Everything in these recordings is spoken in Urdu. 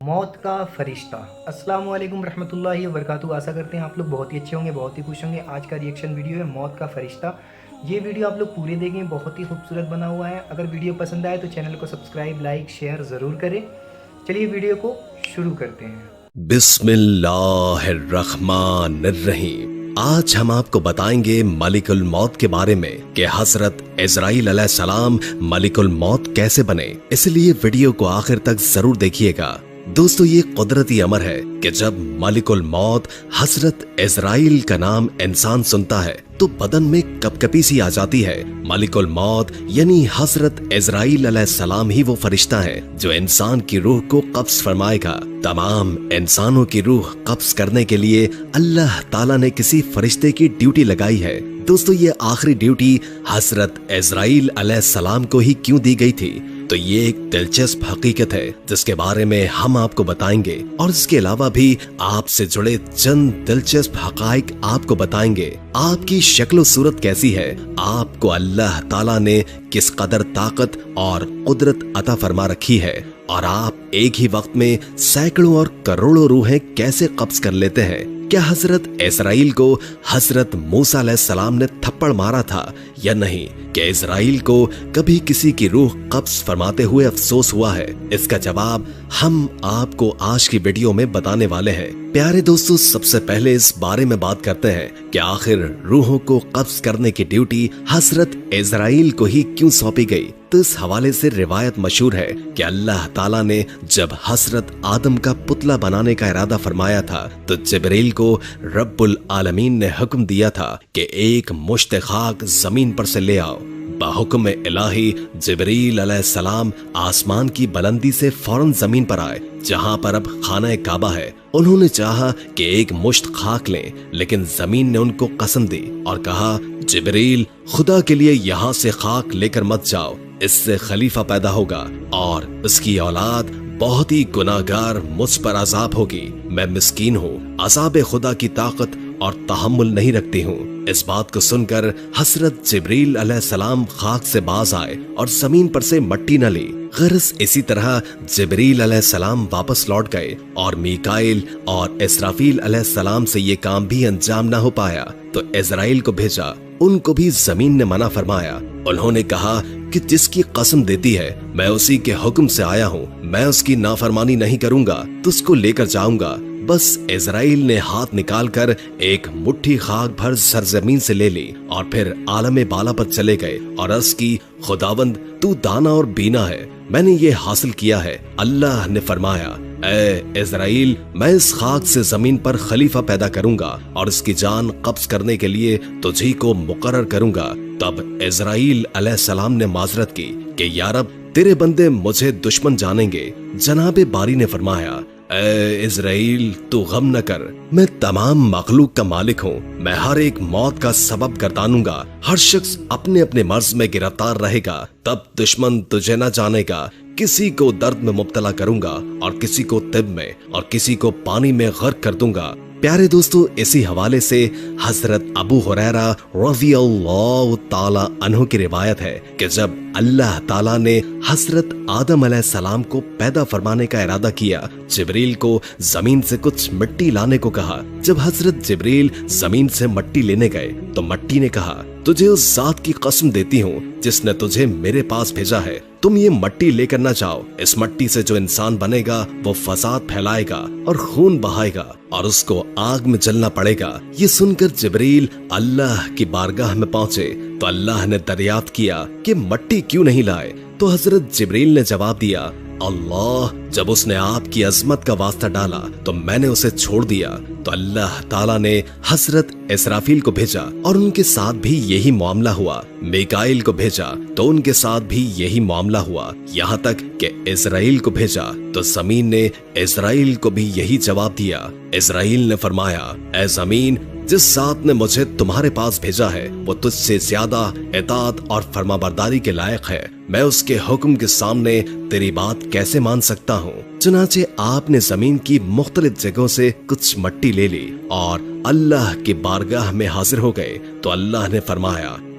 موت کا فرشتہ۔ السلام علیکم رحمۃ اللہ وبرکاتہ۔ آشا کرتے ہیں آپ لوگ بہت ہی اچھے ہوں گے، بہت ہی خوش ہوں گے۔ آج کا ریئیکشن ویڈیو ہے موت کا فرشتہ۔ یہ ویڈیو آپ لوگ پورے دیکھیں، بہت ہی خوبصورت بنا ہوا ہے۔ اگر ویڈیو پسند آئے تو چینل کو سبسکرائب، لائک، شیئر ضرور کریں۔ چلیے ویڈیو کو شروع کرتے ہیں۔ بسم اللہ الرحمن الرحیم۔ آج ہم آپ کو بتائیں گے ملک الموت کے بارے میں کہ حضرت عزرائیل علیہ السلام ملک الموت کیسے بنے، اس لیے ویڈیو کو آخر تک ضرور دیکھیے گا۔ دوستو، یہ قدرتی امر ہے کہ جب ملک الموت حضرت عزرائیل کا نام انسان سنتا ہے تو بدن میں کپکپی سی آ جاتی ہے۔ ملک الموت یعنی حضرت عزرائیل علیہ السلام ہی وہ فرشتہ ہے جو انسان کی روح کو قبض فرمائے گا۔ تمام انسانوں کی روح قبض کرنے کے لیے اللہ تعالیٰ نے کسی فرشتے کی ڈیوٹی لگائی ہے۔ دوستو، یہ آخری ڈیوٹی حضرت عزرائیل علیہ السلام کو ہی کیوں دی گئی تھی؟ تو یہ ایک دلچسپ حقیقت ہے جس کے بارے میں ہم آپ کو بتائیں گے، اور اس کے علاوہ بھی آپ سے جڑے چند دلچسپ حقائق آپ کو بتائیں گے۔ آپ کی شکل و صورت کیسی ہے، آپ کو اللہ تعالیٰ نے کس قدر طاقت اور قدرت عطا فرما رکھی ہے، اور آپ ایک ہی وقت میں سینکڑوں اور کروڑوں روحیں کیسے قبض کر لیتے ہیں۔ کیا حضرت عزرائیل کو حضرت موسیٰ علیہ السلام نے تھپڑ مارا تھا یا نہیں؟ کہ عزرائیل کو کبھی کسی کی روح قبض فرماتے ہوئے افسوس ہوا ہے؟ اس کا جواب ہم آپ کو آج کی ویڈیو میں بتانے والے ہیں۔ پیارے دوستو، سب سے پہلے اس بارے میں بات کرتے ہیں کہ آخر روحوں کو قبض کرنے کی ڈیوٹی حضرت عزرائیل کو ہی کیوں سونپی گئی؟ تو اس حوالے سے روایت مشہور ہے کہ اللہ تعالیٰ نے جب حضرت آدم کا پتلا بنانے کا ارادہ فرمایا تھا تو جبریل کو رب العالمین نے حکم دیا تھا کہ ایک مشت خاک زمین پر سے لے آؤ۔ بحکم الہی جبریل علیہ السلام آسمان کی بلندی سے فوراً زمین پر آئے جہاں پر اب خانہ کعبہ ہے۔ انہوں نے چاہا کہ ایک مشت خاک لیں، لیکن زمین نے ان کو قسم دی اور کہا، جبریل، خدا کے لیے یہاں سے خاک لے کر مت جاؤ، اس سے خلیفہ پیدا ہوگا اور اس کی اولاد بہت ہی گناہگار، مجھ پر عذاب ہوگی۔ میں مسکین ہوں، عذاب خدا کی طاقت اور تحمل نہیں رکھتی ہوں۔ اس بات کو سن کر حضرت جبریل علیہ السلام خاک سے باز آئے اور زمین پر سے مٹی نہ لی۔ غرض اسی طرح جبریل علیہ السلام واپس لوٹ گئے اور میکائیل اور اسرافیل علیہ السلام سے یہ کام بھی انجام نہ ہو پایا تو عزرائیل کو بھیجا۔ ان کو بھی زمین نے منع فرمایا۔ انہوں نے کہا کہ جس کی قسم دیتی ہے میں اسی کے حکم سے آیا ہوں، میں اس کی نافرمانی نہیں کروں گا تو اس کو لے کر جاؤں گا۔ بس عزرائیل نے ہاتھ نکال کر ایک مٹھی خاک بھر سرزمین سے لے لی اور پھر عالم بالا پر چلے گئے اور عرض کی، خداوند تو دانا اور بینا ہے، میں نے یہ حاصل کیا ہے۔ اللہ نے فرمایا، اے عزرائیل، میں اس خاک سے زمین پر خلیفہ پیدا کروں گا اور اس کی جان قبض کرنے کے لیے تجھی کو مقرر کروں گا۔ تب عزرائیل علیہ السلام نے معذرت کی کہ یا رب، تیرے بندے مجھے دشمن جانیں گے۔ جناب باری نے فرمایا، اے عزرائیل، تو غم نہ کر، میں تمام مخلوق کا مالک ہوں، میں ہر ایک موت کا سبب گردانوں گا۔ ہر شخص اپنے اپنے مرض میں گرفتار رہے گا، تب دشمن تجھے نہ جانے گا۔ کسی کو درد میں مبتلا کروں گا اور کسی کو طب میں اور کسی کو پانی میں غرق کر دوں گا۔ پیارے دوستو، اسی حوالے سے حضرت ابو ہریرہ رضی اللہ تعالی عنہ کی روایت ہے کہ جب اللہ تعالیٰ نے حضرت آدم علیہ السلام کو پیدا فرمانے کا ارادہ کیا، جبریل کو زمین سے کچھ مٹی لانے کو کہا۔ جب حضرت جبریل زمین سے مٹی لینے گئے تو مٹی نے کہا، تجھے اس ذات کی قسم دیتی ہوں جس نے تجھے میرے پاس بھیجا ہے، تم یہ مٹی لے کر نہ جاؤ۔ اس مٹی سے جو انسان بنے گا وہ فساد پھیلائے گا اور خون بہائے گا اور اس کو آگ میں جلنا پڑے گا۔ یہ سن کر جبریل اللہ کی بارگاہ میں پہنچے تو اللہ نے دریافت کیا کہ مٹی کیوں نہیں لائے؟ تو حضرت جبریل نے جواب دیا، اللہ جب اس نے آپ کی عظمت کا واسطہ ڈالا تو میں نے اسے چھوڑ دیا۔ تو اللہ تعالیٰ نے حضرت اسرافیل کو بھیجا اور ان کے ساتھ بھی یہی معاملہ ہوا۔ میکائیل کو بھیجا تو ان کے ساتھ بھی یہی معاملہ ہوا، یہاں تک کہ عزرائیل کو بھیجا تو زمین نے عزرائیل کو بھی یہی جواب دیا۔ عزرائیل نے فرمایا، اے زمین، جس ذات نے مجھے تمہارے پاس بھیجا ہے وہ تجھ سے زیادہ اطاعت اور فرمانبرداری کے لائق ہے، میں اس کے حکم کے سامنے تیری بات کیسے مان سکتا ہوں؟ چنانچہ آپ نے زمین کی مختلف جگہوں سے کچھ مٹی لے لی اور اللہ کی بارگاہ میں حاضر ہو گئے تو اللہ نے فرمایا،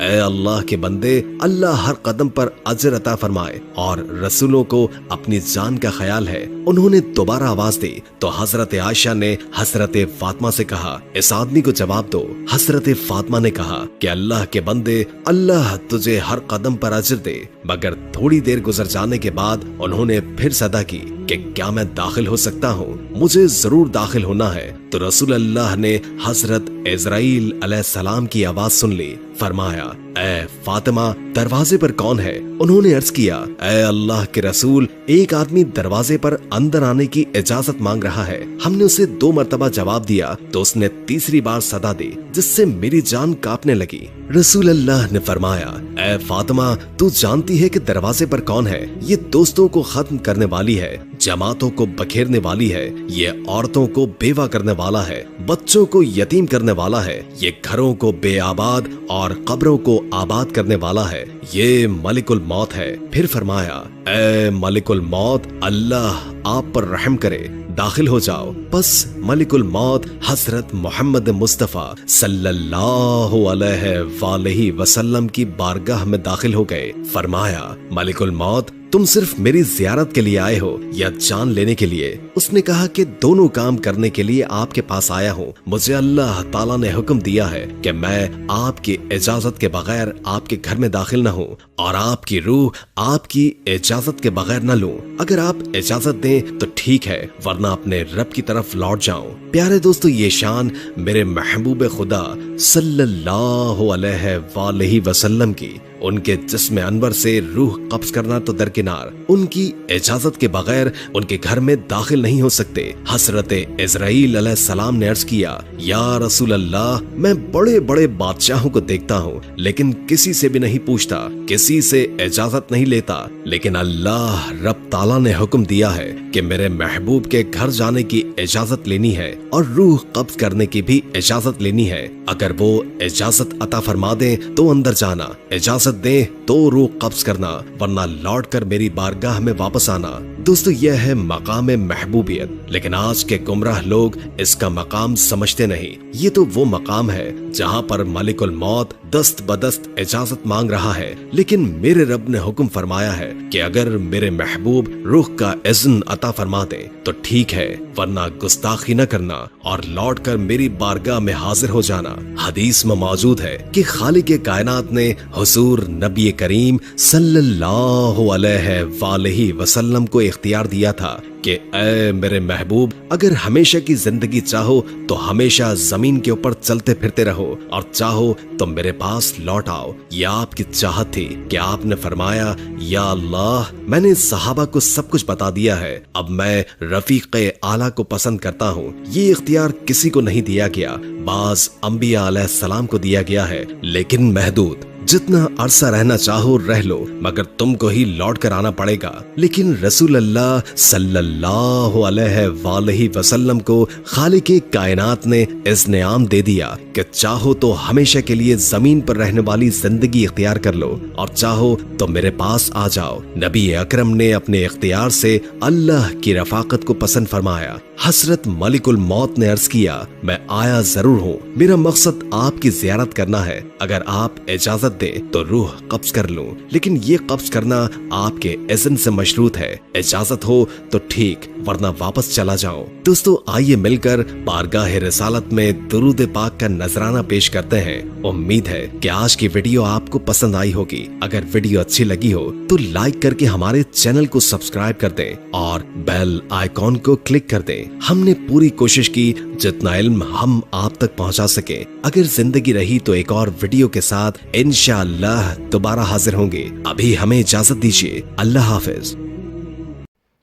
اے اللہ کے بندے، اللہ ہر قدم پر اجر عطا فرمائے، اور رسولوں کو اپنی جان کا خیال ہے۔ انہوں نے دوبارہ آواز دی تو حضرت عائشہ نے حضرت فاطمہ سے کہا، اس آدمی کو جواب دو۔ حضرت فاطمہ نے کہا کہ اللہ کے بندے، اللہ تجھے ہر قدم پر اجر دے۔ مگر تھوڑی دیر گزر جانے کے بعد انہوں نے پھر صدا کی کہ کیا میں داخل ہو سکتا ہوں؟ مجھے ضرور داخل ہونا ہے۔ تو رسول اللہ نے حضرت عزرائیل علیہ السلام کی آواز سن لی۔ فرمایا، اے فاطمہ، دروازے پر کون ہے؟ انہوں نے عرض کیا، اے اللہ کے رسول، ایک آدمی دروازے پر اندر آنے کی اجازت مانگ رہا ہے۔ ہم نے اسے 2 مرتبہ جواب دیا تو اس نے تیسری بار صدا دی، جس سے میری جان کانپنے لگی۔ رسول اللہ نے فرمایا، اے فاطمہ، تو جانتی ہے کہ دروازے پر کون ہے؟ یہ دوستوں کو ختم کرنے والی ہے، جماعتوں کو بکھیرنے والی ہے، یہ عورتوں کو بیوہ کرنے والا ہے، بچوں کو یتیم کرنے والا ہے، یہ گھروں کو بے آباد اور قبروں کو آباد کرنے والا ہے، یہ ملک الموت ہے۔ پھر فرمایا، اے ملک الموت، اللہ آپ پر رحم کرے، داخل ہو جاؤ۔ بس ملک الموت حضرت محمد مصطفیٰ صلی اللہ علیہ وآلہ وسلم کی بارگاہ میں داخل ہو گئے۔ فرمایا، ملک الموت، تم صرف میری زیارت کے لیے آئے ہو یا جان لینے کے لیے؟ اس نے کہا کہ دونوں کام کرنے کے لیے آپ کے پاس آیا ہوں۔ مجھے اللہ تعالیٰ نے حکم دیا ہے کہ میں آپ کی اجازت کے بغیر آپ کے گھر میں داخل نہ ہوں، اور آپ کی روح آپ کی اجازت کے بغیر نہ لوں۔ اگر آپ اجازت دیں تو ٹھیک ہے، ورنہ اپنے رب کی طرف لوٹ جاؤں۔ پیارے دوستو، یہ شان میرے محبوب خدا صلی اللہ علیہ وآلہ وسلم کی۔ ان کے جسم انور سے روح قبض کرنا تو درکنار، ان کی اجازت کے بغیر ان کے گھر میں داخل نہیں ہو سکتے۔ حضرت عزرائیل علیہ السلام نے عرض کیا، یا رسول اللہ، میں بڑے بڑے بادشاہوں کو دیکھتا ہوں لیکن کسی سے بھی نہیں پوچھتا، کسی سے اجازت نہیں لیتا، لیکن اللہ رب تعالیٰ نے حکم دیا ہے کہ میرے محبوب کے گھر جانے کی اجازت لینی ہے اور روح قبض کرنے کی بھی اجازت لینی ہے۔ اگر وہ اجازت عطا فرما دیں تو اندر جانا، اجازت دیں تو روح قبض کرنا، ورنہ لوٹ کر میری بارگاہ میں واپس آنا۔ دوستو، یہ ہے مقام محبوبیت، لیکن آج کے گمراہ لوگ اس کا مقام سمجھتے نہیں۔ یہ تو وہ مقام ہے جہاں پر ملک الموت دست بدست اجازت مانگ رہا ہے، لیکن میرے رب نے حکم فرمایا ہے کہ اگر میرے محبوب روح کا اذن عطا فرما دیں تو ٹھیک ہے، ورنہ گستاخی نہ کرنا اور لوٹ کر میری بارگاہ میں حاضر ہو جانا۔ حدیث میں موجود ہے کہ خالق کائنات نے حضور نبی کریم صلی اللہ علیہ وآلہ وسلم کو اختیار دیا تھا کہ اے میرے محبوب، اگر ہمیشہ کی زندگی چاہو تو ہمیشہ زمین کے اوپر چلتے پھرتے رہو، اور چاہو تو میرے پاس لوٹ آؤ۔ یہ آپ کی چاہت تھی کہ آپ نے فرمایا، یا اللہ، میں نے صحابہ کو سب کچھ بتا دیا ہے، اب میں رفیق اعلیٰ کو پسند کرتا ہوں۔ یہ اختیار کسی کو نہیں دیا گیا، بعض انبیاء علیہ السلام کو دیا گیا ہے، لیکن محدود۔ جتنا عرصہ رہنا چاہو رہ لو، مگر تم کو ہی لوٹ کر آنا پڑے گا۔ لیکن رسول اللہ صلی اللہ علیہ وآلہ وسلم کو خالق کائنات نے اذن عام دے دیا کہ چاہو تو ہمیشہ کے لیے زمین پر رہنے والی زندگی اختیار کر لو، اور چاہو تو میرے پاس آ جاؤ۔ نبی اکرم نے اپنے اختیار سے اللہ کی رفاقت کو پسند فرمایا۔ حضرت ملک الموت نے عرض کیا، میں آیا ضرور ہوں، میرا مقصد آپ کی زیارت کرنا ہے، اگر آپ اجازت دیں تو روح قبض کر لوں، لیکن یہ قبض کرنا آپ کے اذن سے مشروط ہے۔ اجازت ہو تو ٹھیک، ورنہ واپس چلا جاؤں۔ دوستو، آئیے مل کر بارگاہ رسالت میں درود پاک کا نذرانہ پیش کرتے ہیں۔ امید ہے کہ آج کی ویڈیو آپ کو پسند آئی ہوگی۔ اگر ویڈیو اچھی لگی ہو تو لائک کر کے ہمارے چینل کو سبسکرائب کر دیں اور بیل آئیکن کو کلک کر دیں۔ ہم نے پوری کوشش کی جتنا علم ہم آپ تک پہنچا سکیں۔ اگر زندگی رہی تو ایک اور ویڈیو کے ساتھ انشاءاللہ دوبارہ حاضر ہوں گے۔ ابھی ہمیں اجازت دیجیے، اللہ حافظ۔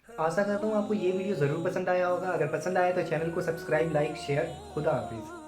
آشا کرتا ہوں آپ کو یہ ویڈیو ضرور پسند آیا ہوگا۔ اگر پسند آیا تو چینل کو سبسکرائب، لائک، شیئر۔ خدا حافظ۔